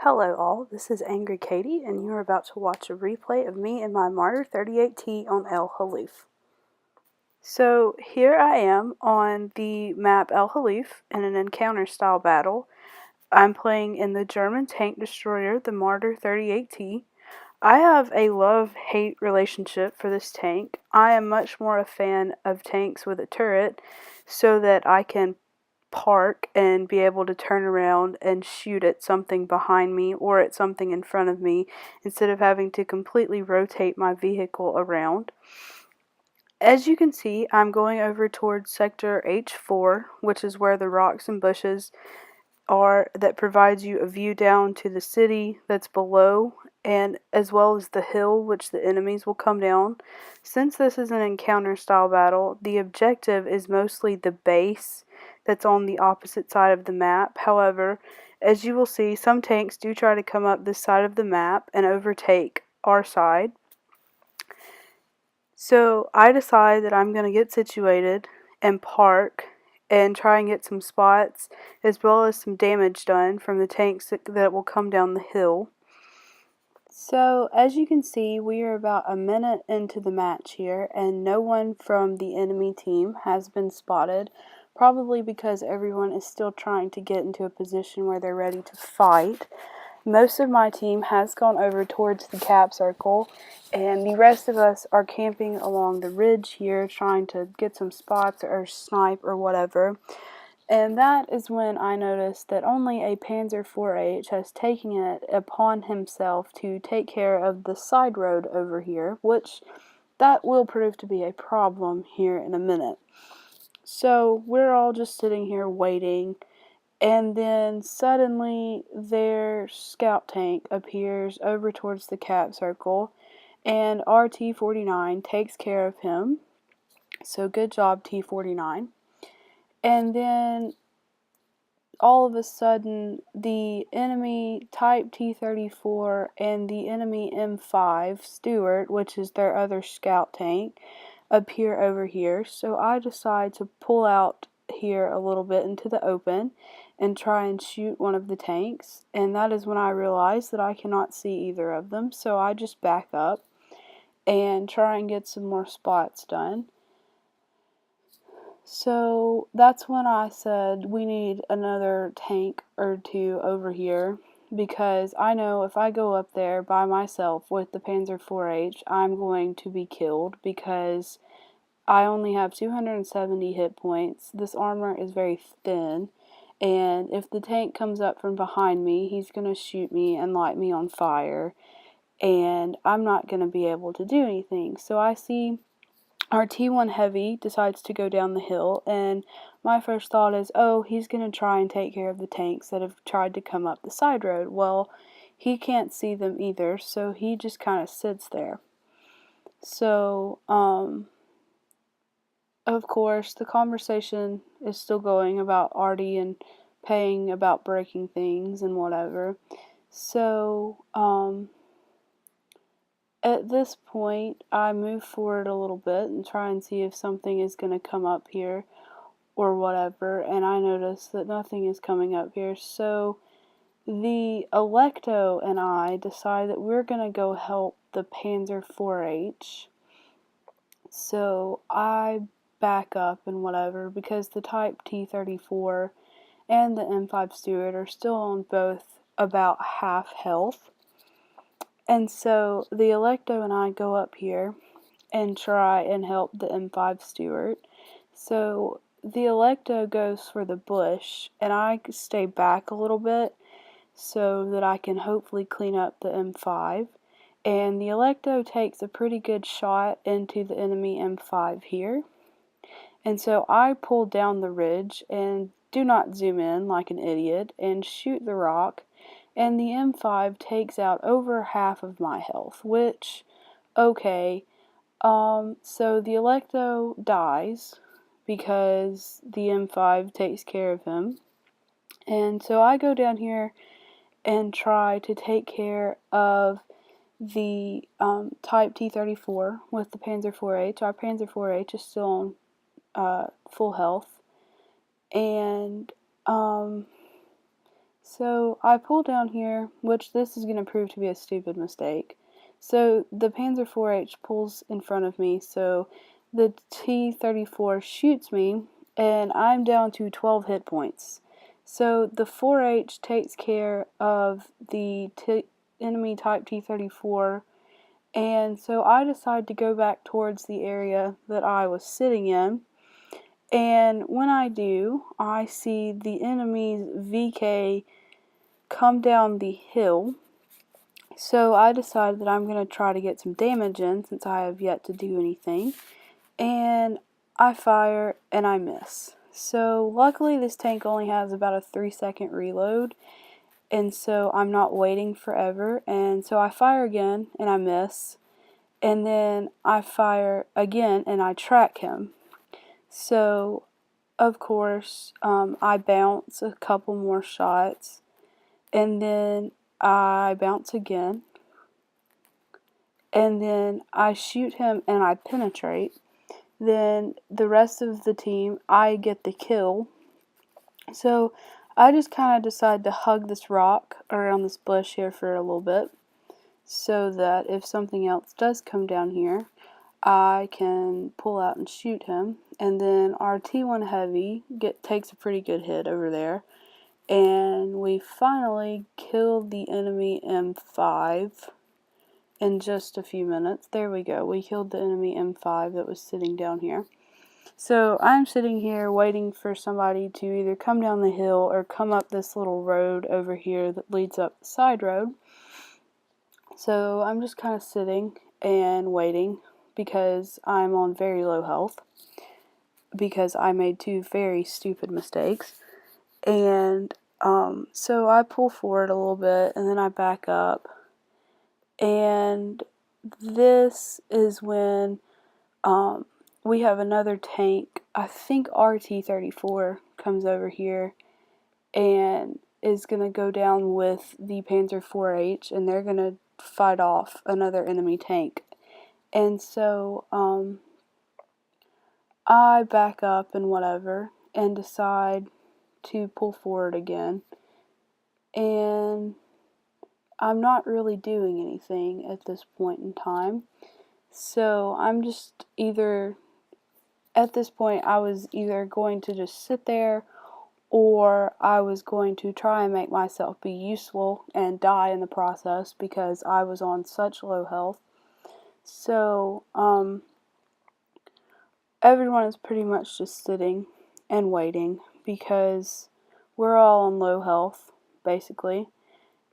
Hello all, this is Angry Katie, and you are about to watch a replay of me and my Martyr 38T on Halluf. So here I am on the map Halluf in an encounter style battle. I'm playing in the German tank destroyer, the Martyr 38T. I have a love-hate relationship for this tank. I am much more a fan of tanks with a turret so that I can park and be able to turn around and shoot at something behind me or at something in front of me instead of having to completely rotate my vehicle around. As you can see, I'm going over towards sector H4, which is where the rocks and bushes are that provides you a view down to the city that's below, and as well as the hill which the enemies will come down. Since this is an encounter style battle, the objective is mostly the base that's on the opposite side of the map. However, as you will see, some tanks do try to come up this side of the map and overtake our side. So I decide that I'm going to get situated and park and try and get some spots as well as some damage done from the tanks that will come down the hill. So as you can see, we are about a minute into the match here and no one from the enemy team has been spotted, probably because everyone is still trying to get into a position where they're ready to fight. Most of my team has gone over towards the cap circle, and the rest of us are camping along the ridge here trying to get some spots or snipe or whatever. And that is when I noticed that only a Panzer IV-H has taken it upon himself to take care of the side road over here, which that will prove to be a problem here in a minute. So we're all just sitting here waiting. And then suddenly their scout tank appears over towards the cap circle, and our T-49 takes care of him. So good job, T-49. And then all of a sudden the enemy Type T-34 and the enemy M5 Stuart, which is their other scout tank, appear over here. So I decide to pull out here a little bit into the open and try and shoot one of the tanks, and that is when I realize that I cannot see either of them, so I just back up and try and get some more spots done. So that's when I said we need another tank or two over here, because I know if I go up there by myself with the Panzer IV-H, I'm going to be killed because I only have 270 hit points. This armor is very thin, and if the tank comes up from behind me, he's going to shoot me and light me on fire, and I'm not going to be able to do anything. So I see our T1 Heavy decides to go down the hill, and my first thought is, oh, he's going to try and take care of the tanks that have tried to come up the side road. Well, he can't see them either, so he just kind of sits there. So, of course, the conversation is still going about Artie and paying about breaking things and whatever. So, at this point, I move forward a little bit and try and see if something is going to come up here or whatever, and I notice that nothing is coming up here. So, the Electo and I decide that we're going to go help the Panzer IV-H. So, I back up and whatever, because the Type T-34 and the M5 Stuart are still on both about half health. And so the Electo and I go up here and try and help the M5 Stuart. So the Electo goes for the bush, and I stay back a little bit so that I can hopefully clean up the M5. And the Electo takes a pretty good shot into the enemy M5 here. And so I pull down the ridge and do not zoom in like an idiot and shoot the rock, and the M5 takes out over half of my health, which, okay, so the Electo dies because the M5 takes care of him, and so I go down here and try to take care of the Type T-34 with the Panzer IV-H. Our Panzer IV-H is still on full health, and So I pull down here, which this is going to prove to be a stupid mistake. So the Panzer IV-H pulls in front of me, so the T-34 shoots me, and I'm down to 12 hit points. So the 4H takes care of the enemy Type T-34, and so I decide to go back towards the area that I was sitting in. And when I do, I see the enemy's VK come down the hill. So I decide that I'm going to try to get some damage in since I have yet to do anything. And I fire and I miss. So luckily this tank only has about a 3-second reload. And so I'm not waiting forever. And so I fire again and I miss. And then I fire again and I track him. So of course I bounce a couple more shots. And then I bounce again, and then I shoot him and I penetrate. Then the rest of the team, I get the kill. So I just kind of decide to hug this rock around this bush here for a little bit, so that if something else does come down here, I can pull out and shoot him. And then our T1 Heavy takes a pretty good hit over there. And we finally killed the enemy M5 in just a few minutes. There we go. We killed the enemy M5 that was sitting down here. So I'm sitting here waiting for somebody to either come down the hill or come up this little road over here that leads up the side road. So I'm just kind of sitting and waiting because I'm on very low health because I made 2 very stupid mistakes. And so I pull forward a little bit and then I back up, and this is when we have another tank. I think our T-34 comes over here and is going to go down with the Panzer IV-H, and they're going to fight off another enemy tank. And so I back up and whatever and decide to pull forward again, and I'm not really doing anything at this point in time. So I'm just at this point I was either going to just sit there, or I was going to try and make myself be useful and die in the process because I was on such low health. So everyone is pretty much just sitting and waiting because we're all on low health, basically,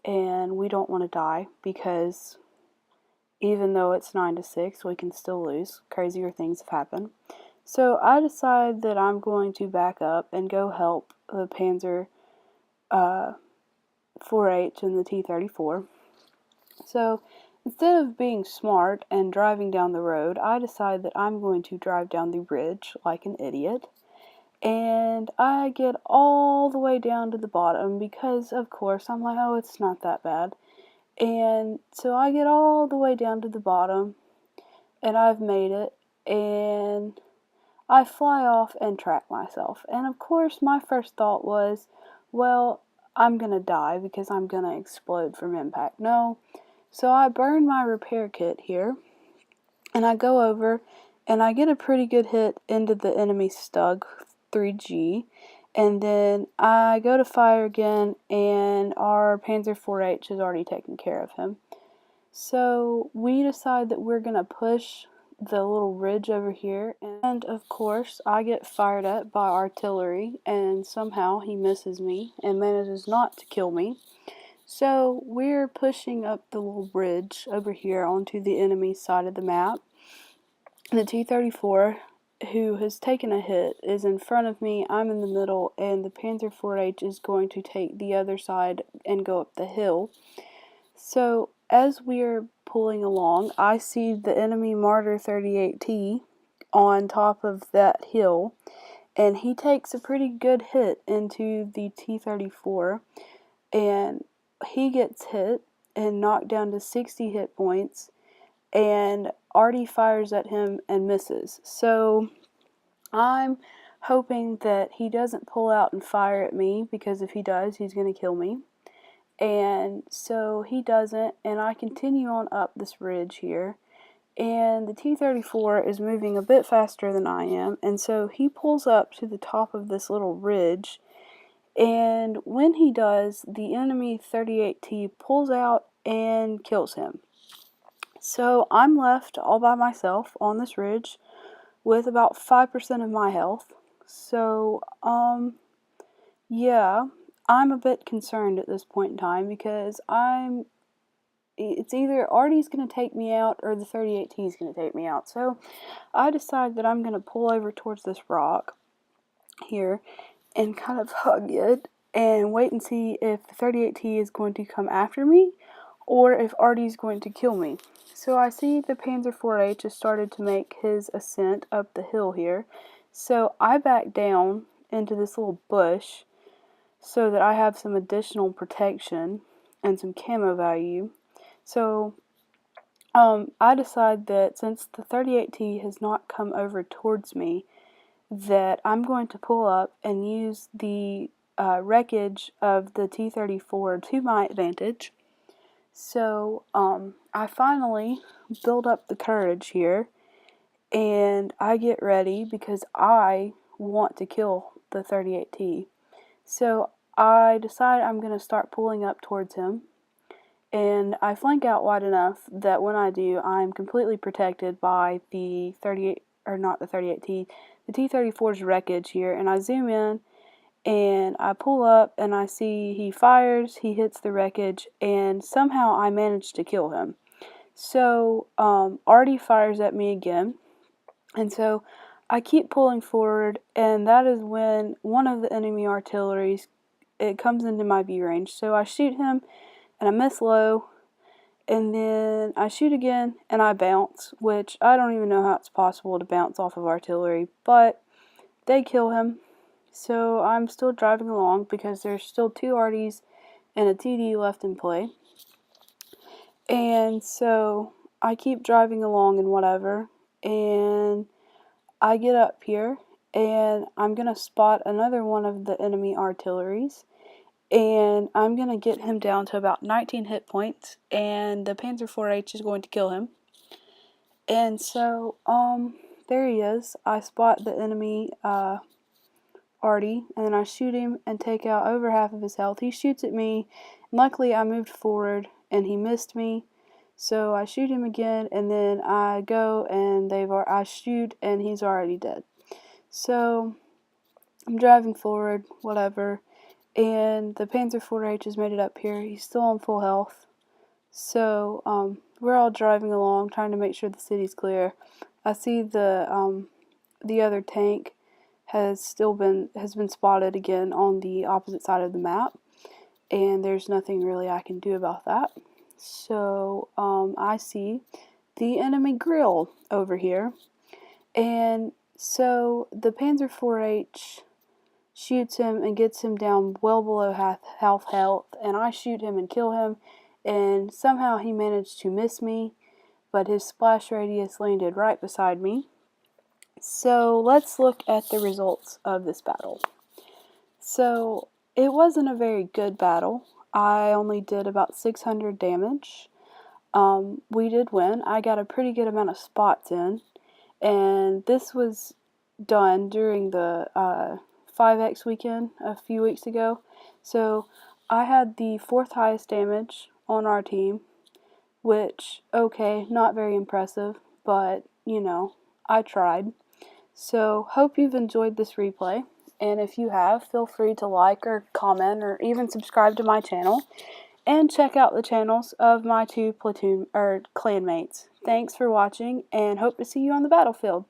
and we don't want to die because even though it's 9-6, we can still lose. Crazier things have happened. So I decide that I'm going to back up and go help the Panzer IV-H and the T-34. So instead of being smart and driving down the road, I decide that I'm going to drive down the ridge like an idiot. And I get all the way down to the bottom because, of course, I'm like, oh, it's not that bad. And so I get all the way down to the bottom, and I've made it, and I fly off and track myself. And of course, my first thought was, well, I'm gonna die because I'm gonna explode from impact. No. So I burn my repair kit here, and I go over, and I get a pretty good hit into the enemy Stug 3G, and then I go to fire again, and our Panzer IV-H has already taken care of him. So we decide that we're gonna push the little ridge over here, and of course I get fired at by artillery, and somehow he misses me and manages not to kill me. So we're pushing up the little ridge over here onto the enemy side of the map. The T-34, who has taken a hit, is in front of me, I'm in the middle, and the Panzer IV-H is going to take the other side and go up the hill. So as we're pulling along, I see the enemy Martyr 38T on top of that hill, and he takes a pretty good hit into the T-34, and he gets hit and knocked down to 60 hit points, and Artie fires at him and misses. So I'm hoping that he doesn't pull out and fire at me, because if he does, he's going to kill me. And so he doesn't, and I continue on up this ridge here. And the T-34 is moving a bit faster than I am, and so he pulls up to the top of this little ridge, and when he does, the enemy 38T pulls out and kills him. So I'm left all by myself on this ridge with about 5% of my health. So, yeah, I'm a bit concerned at this point in time, because it's either Artie's going to take me out or the 38T is going to take me out. So I decide that I'm going to pull over towards this rock here and kind of hug it and wait and see if the 38T is going to come after me or if Artie's going to kill me. So I see the Panzer IV-H has started to make his ascent up the hill here. So I back down into this little bush so that I have some additional protection and some camo value. So, I decide that since the 38T has not come over towards me, that I'm going to pull up and use the wreckage of the T-34 to my advantage. So, I finally build up the courage here, and I get ready because I want to kill the 38T. So, I decide I'm going to start pulling up towards him. And I flank out wide enough that when I do, I'm completely protected by the 38, or not the 38T, the T-34's wreckage here. And I zoom in, and I pull up, and I see he fires, he hits the wreckage, and somehow I manage to kill him. So, Artie fires at me again, and so I keep pulling forward, and that is when one of the enemy artilleries, it comes into my view range. So I shoot him, and I miss low, and then I shoot again, and I bounce, which I don't even know how it's possible to bounce off of artillery, but they kill him. So I'm still driving along because there's still 2 Arties and a TD left in play. And so I keep driving along and whatever, and I get up here, and I'm going to spot another one of the enemy artilleries. And I'm going to get him down to about 19 hit points, and the Panzer IV-H is going to kill him. And so, there he is. I spot the enemy, Artie, and then I shoot him and take out over half of his health. He shoots at me, and luckily I moved forward, and he missed me. So I shoot him again, and then I go, and I shoot, and he's already dead. So, I'm driving forward, whatever. And the Panzer IV-H has made it up here. He's still on full health. So, we're all driving along, trying to make sure the city's clear. I see the other tank has been spotted again on the opposite side of the map. And there's nothing really I can do about that. So, I see the enemy grill over here. And so, the Panzer IV-H shoots him and gets him down well below half health, and I shoot him and kill him, and somehow he managed to miss me, but his splash radius landed right beside me. So let's look at the results of this battle. So it wasn't a very good battle. I only did about 600 damage. We did win. I got a pretty good amount of spots in, and this was done during the 5X weekend a few weeks ago. So I had the 4th highest damage on our team, which, okay, not very impressive, but, you know, I tried. So hope you've enjoyed this replay, and if you have, feel free to like or comment or even subscribe to my channel, and check out the channels of my 2 clanmates. Thanks for watching, and hope to see you on the battlefield.